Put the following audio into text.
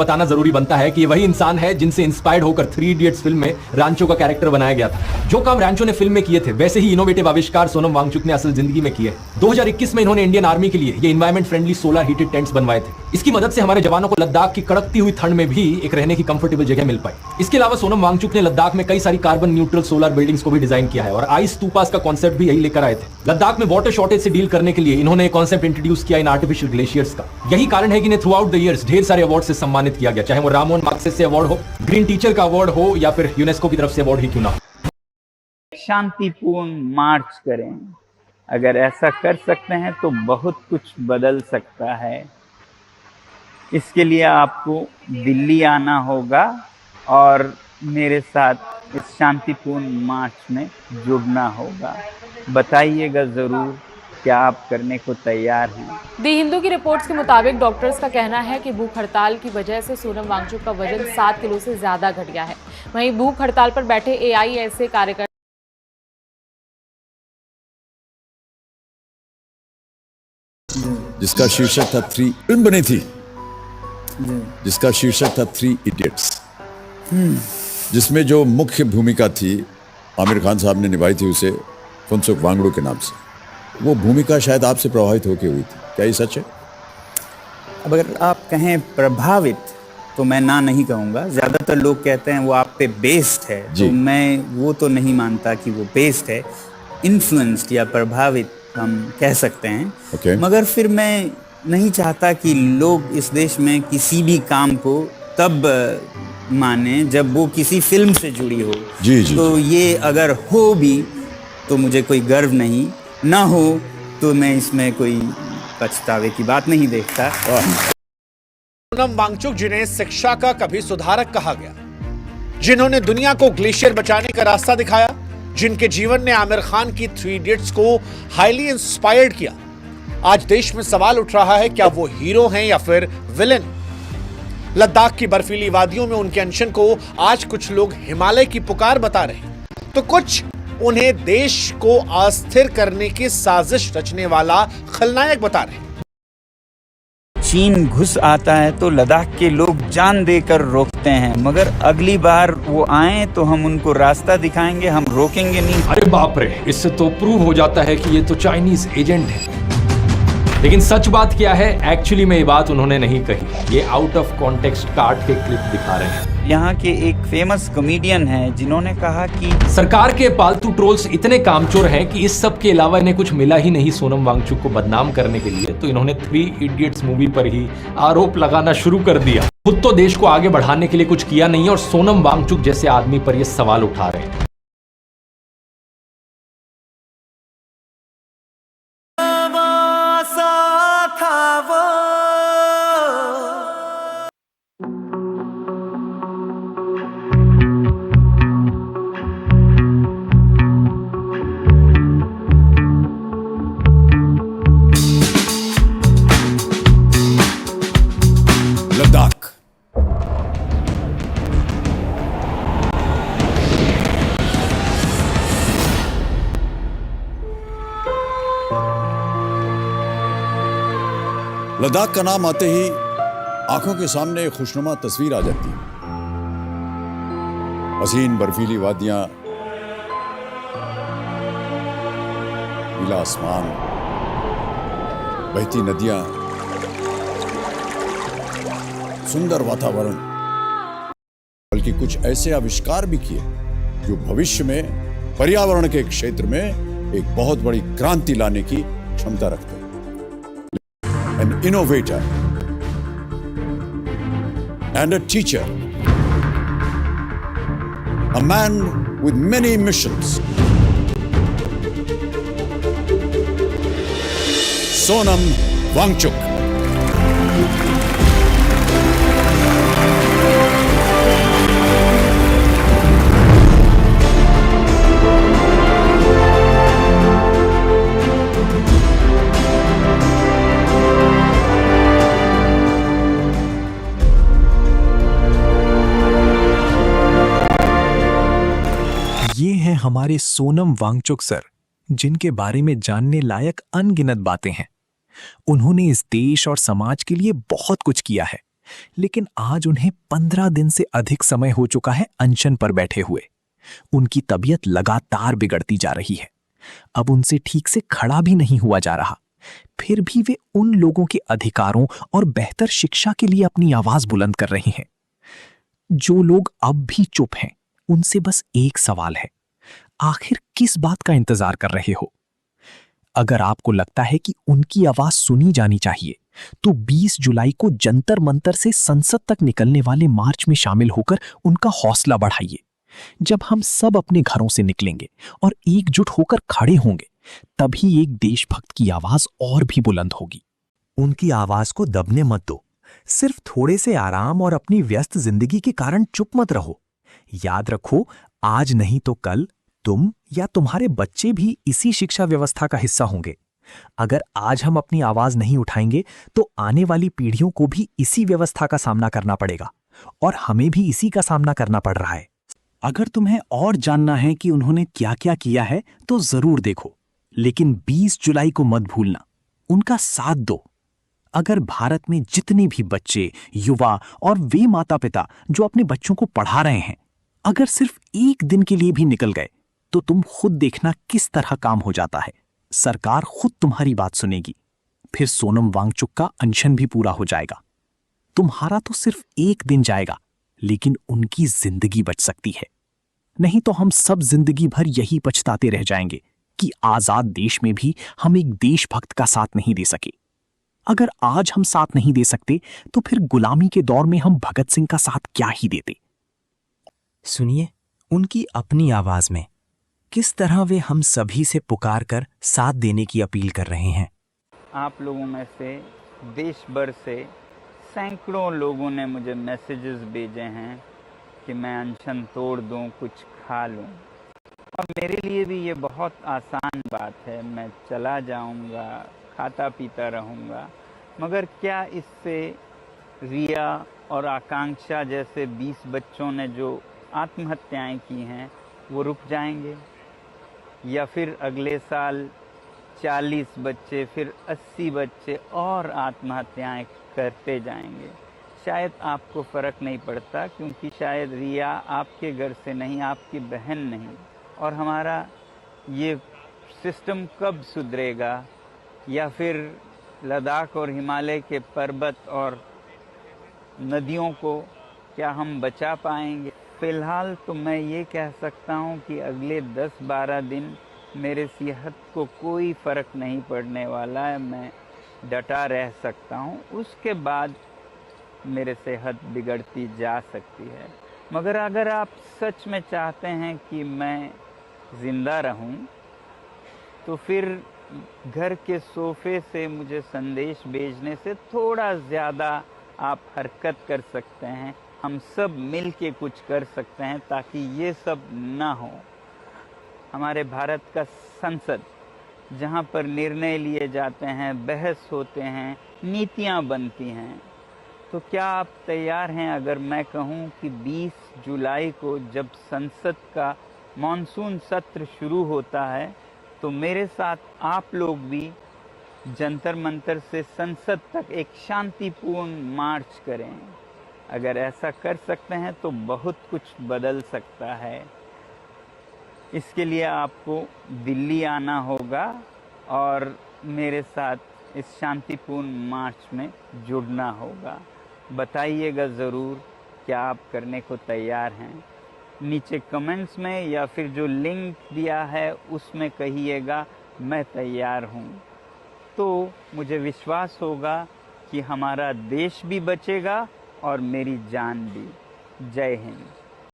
बताना जरूरी बनता है कि ये वही इंसान है जिनसे इंस्पायर्ड होकर 3 इडियट्स फिल्म में रांचो का कैरेक्टर बनाया गया था। जो काम रांचो ने फिल्म में किए थे वैसे ही इनोवेटिव आविष्कार सोनम वांगचुक ने असल जिंदगी में किए। 2021 में इन्होंने इंडियन आर्मी के लिए ये environment friendly solar heated tents बनवाए थे। इसकी मदद से हमारे जवानों को लद्दाख की कड़कती हुई ठंड में भी एक रहने की कंफर्टेबल जगह मिल पाई। इसके अलावा सोनम वांगचुक ने लद्दाख में कई सारी कार्बन न्यूट्रल सोलर बिल्डिंग्स को भी डिजाइन किया है और आइस स्तूपास का कॉन्सेप्ट भी यही लेकर आए थे। लद्दाख में वाटर शॉर्टेज से डील करने के लिए इन्होंने एक कॉन्सेप्ट इंट्रोड्यूस किया इन आर्टिफिशियल ग्लेशियर्स का। यही कारण है कि इन्हें थ्रू आउट द ईयर्स ढेर सारे अवार्ड से सम्मानित किया गया, चाहे वो रामोन मैग्सेसे अवार्ड हो, ग्रीन टीचर का अवार्ड हो या फिर यूनेस्को की तरफ से अवार्ड ही क्यों ना हो। शांतिपूर्ण मार्च करें, अगर ऐसा कर सकते हैं तो बहुत कुछ बदल सकता है। इसके लिए आपको दिल्ली आना होगा और मेरे साथ इस शांतिपूर्ण मार्च में जुड़ना होगा। बताइएगा ज़रूर क्या आप करने को तैयार हैं। दी हिंदू की रिपोर्ट्स के मुताबिक डॉक्टर्स का कहना है कि भूख हड़ताल की वजह से सोनम वांगचुक का वजन 7 किलो से ज्यादा घट गया है। वहीं भूख हड़ताल पर बैठे एआईएसए कार्यकर्ता जिसका शीर्षक था 3 फिल्म बनी थी जिसका शीर्षक था 3 इडियट्स, जिसमें जो मुख्य भूमिका थी आमिर खान साहब ने निभाई थी उसे फुनसुक वांगडू के नाम से। वो भूमिका शायद आपसे प्रभावित होकर हुई थी, क्या ये सच है? अब अगर आप कहें प्रभावित तो मैं ना नहीं कहूँगा। ज़्यादातर लोग कहते हैं वो आप पे बेस्ड है, तो मैं वो तो नहीं मानता कि वो बेस्ड है। इन्फ्लुएंस्ड या प्रभावित हम कह सकते हैं। मगर फिर मैं नहीं चाहता कि लोग इस देश में किसी भी काम को तब माने जब वो किसी फिल्म से जुड़ी हो। तो ये अगर हो भी तो मुझे कोई गर्व नहीं, ना हो तो मैं इसमें कोई पछतावे की बात नहीं देखता। सोनम वांगचुक, जिन्हें शिक्षा का कभी सुधारक कहा गया, जिन्होंने दुनिया को ग्लेशियर बचाने का रास्ता दिखाया, जिनके जीवन ने आमिर खान की 3 इडियट्स को हाईली इंस्पायर्ड किया, आज देश में सवाल उठ रहा है क्या वो हीरो हैं या फिर विलेन। लद्दाख की बर्फीली वादियों में उनके अनशन को आज कुछ लोग हिमालय की पुकार बता रहे हैं, तो कुछ उन्हें देश को अस्थिर करने की साजिश रचने वाला खलनायक बता रहे हैं। चीन घुस आता है तो लद्दाख के लोग जान देकर रोकते हैं, मगर अगली बार वो आए तो हम उनको रास्ता दिखाएंगे, हम रोकेंगे नहीं। अरे बाप रे, इससे तो प्रूव हो जाता है कि ये तो चाइनीज एजेंट है। लेकिन सच बात क्या है, एक्चुअली में ये बात उन्होंने नहीं कही, ये आउट ऑफ कॉन्टेक्स्ट काट के क्लिप दिखा रहे हैं। यहाँ के एक फेमस कॉमेडियन हैं जिन्होंने कहा कि सरकार के पालतू ट्रोल्स इतने कामचोर हैं कि इस सब के अलावा इन्हें कुछ मिला ही नहीं सोनम वांगचुक को बदनाम करने के लिए, तो इन्होंने 3 इडियट्स मूवी पर ही आरोप लगाना शुरू कर दिया। खुद तो देश को आगे बढ़ाने के लिए कुछ किया नहीं और सोनम वांगचुक जैसे आदमी पर ये सवाल उठा रहे हैं। लद्दाख लद्दाख का नाम आते ही आंखों के सामने एक खुशनुमा तस्वीर आ जाती है। हसीन बर्फीली वादियां, नीला आसमान, बहती नदियां, सुंदर वातावरण, बल्कि कुछ ऐसे आविष्कार भी किए जो भविष्य में पर्यावरण के क्षेत्र में एक बहुत बड़ी क्रांति लाने की क्षमता रखते हैं। An innovator and a teacher, a man with many missions, Sonam Wangchuk. ये हैं हमारे सोनम वांगचुक सर, जिनके बारे में जानने लायक अनगिनत बातें हैं। उन्होंने इस देश और समाज के लिए बहुत कुछ किया है, लेकिन आज उन्हें 15 दिन से अधिक समय हो चुका है अनशन पर बैठे हुए। उनकी तबीयत लगातार बिगड़ती जा रही है। अब उनसे ठीक से खड़ा भी नहीं हुआ जा रहा। फिर भी वे उन लोगों के अधिकारों और बेहतर शिक्षा के लिए अपनी आवाज बुलंद कर रही हैं। जो लोग अब भी चुप हैं, उनसे बस एक सवाल है, आखिर किस बात का इंतजार कर रहे हो? अगर आपको लगता है कि उनकी आवाज सुनी जानी चाहिए, तो 20 जुलाई को जंतर मंतर से संसद तक निकलने वाले मार्च में शामिल होकर उनका हौसला बढ़ाइए। जब हम सब अपने घरों से निकलेंगे और एकजुट होकर खड़े होंगे, तभी एक देशभक्त की आवाज और भी बुलंद होगी। उनकी आवाज को दबने मत दो। सिर्फ थोड़े से आराम और अपनी व्यस्त जिंदगी के कारण चुप मत रहो। याद रखो, आज नहीं तो कल तुम या तुम्हारे बच्चे भी इसी शिक्षा व्यवस्था का हिस्सा होंगे। अगर आज हम अपनी आवाज नहीं उठाएंगे, तो आने वाली पीढ़ियों को भी इसी व्यवस्था का सामना करना पड़ेगा, और हमें भी इसी का सामना करना पड़ रहा है। अगर तुम्हें और जानना है कि उन्होंने क्या क्या किया है, तो जरूर देखो, लेकिन 20 जुलाई को मत भूलना, उनका साथ दो। अगर भारत में जितने भी बच्चे, युवा और वे माता पिता जो अपने बच्चों को पढ़ा रहे हैं, अगर सिर्फ एक दिन के लिए भी निकल गए, तो तुम खुद देखना किस तरह काम हो जाता है। सरकार खुद तुम्हारी बात सुनेगी। फिर सोनम वांगचुक का अनशन भी पूरा हो जाएगा। तुम्हारा तो सिर्फ एक दिन जाएगा, लेकिन उनकी जिंदगी बच सकती है। नहीं तो हम सब जिंदगी भर यही पछताते रह जाएंगे कि आजाद देश में भी हम एक देशभक्त का साथ नहीं दे सके। अगर आज हम साथ नहीं दे सकते, तो फिर गुलामी के दौर में हम भगत सिंह का साथ क्या ही देते। सुनिए उनकी अपनी आवाज में किस तरह वे हम सभी से पुकार कर साथ देने की अपील कर रहे हैं। आप लोगों में से देश भर से सैकड़ों लोगों ने मुझे मैसेजेस भेजे हैं कि मैं अनशन तोड़ दूं, कुछ खा लूं, और मेरे लिए भी ये बहुत आसान बात है। मैं चला जाऊंगा, खाता पीता रहूंगा, मगर क्या इससे रिया और आकांक्षा जैसे 20 बच्चों ने जो आत्महत्याएं की हैं वो रुक जाएंगे? या फिर अगले साल 40 बच्चे, फिर 80 बच्चे और आत्महत्याएं करते जाएंगे? शायद आपको फ़र्क नहीं पड़ता, क्योंकि शायद रिया आपके घर से नहीं, आपकी बहन नहीं। और हमारा ये सिस्टम कब सुधरेगा? या फिर लद्दाख और हिमालय के पर्वत और नदियों को क्या हम बचा पाएंगे? फ़िलहाल तो मैं ये कह सकता हूँ कि अगले 10-12 दिन मेरे सेहत को कोई फ़र्क नहीं पड़ने वाला है। मैं डटा रह सकता हूँ। उसके बाद मेरे सेहत बिगड़ती जा सकती है। मगर अगर आप सच में चाहते हैं कि मैं ज़िंदा रहूं, तो फिर घर के सोफ़े से मुझे संदेश भेजने से थोड़ा ज़्यादा आप हरकत कर सकते हैं। हम सब मिल के कुछ कर सकते हैं ताकि ये सब ना हो। हमारे भारत का संसद, जहाँ पर निर्णय लिए जाते हैं, बहस होते हैं, नीतियाँ बनती हैं, तो क्या आप तैयार हैं अगर मैं कहूं कि 20 जुलाई को जब संसद का मॉनसून सत्र शुरू होता है, तो मेरे साथ आप लोग भी जंतर मंतर से संसद तक एक शांतिपूर्ण मार्च करें? अगर ऐसा कर सकते हैं तो बहुत कुछ बदल सकता है। इसके लिए आपको दिल्ली आना होगा और मेरे साथ इस शांतिपूर्ण मार्च में जुड़ना होगा। बताइएगा ज़रूर क्या आप करने को तैयार हैं। नीचे कमेंट्स में या फिर जो लिंक दिया है उसमें कहिएगा मैं तैयार हूँ। तो मुझे विश्वास होगा कि हमारा देश भी बचेगा और मेरी जान भी। जय हिंद।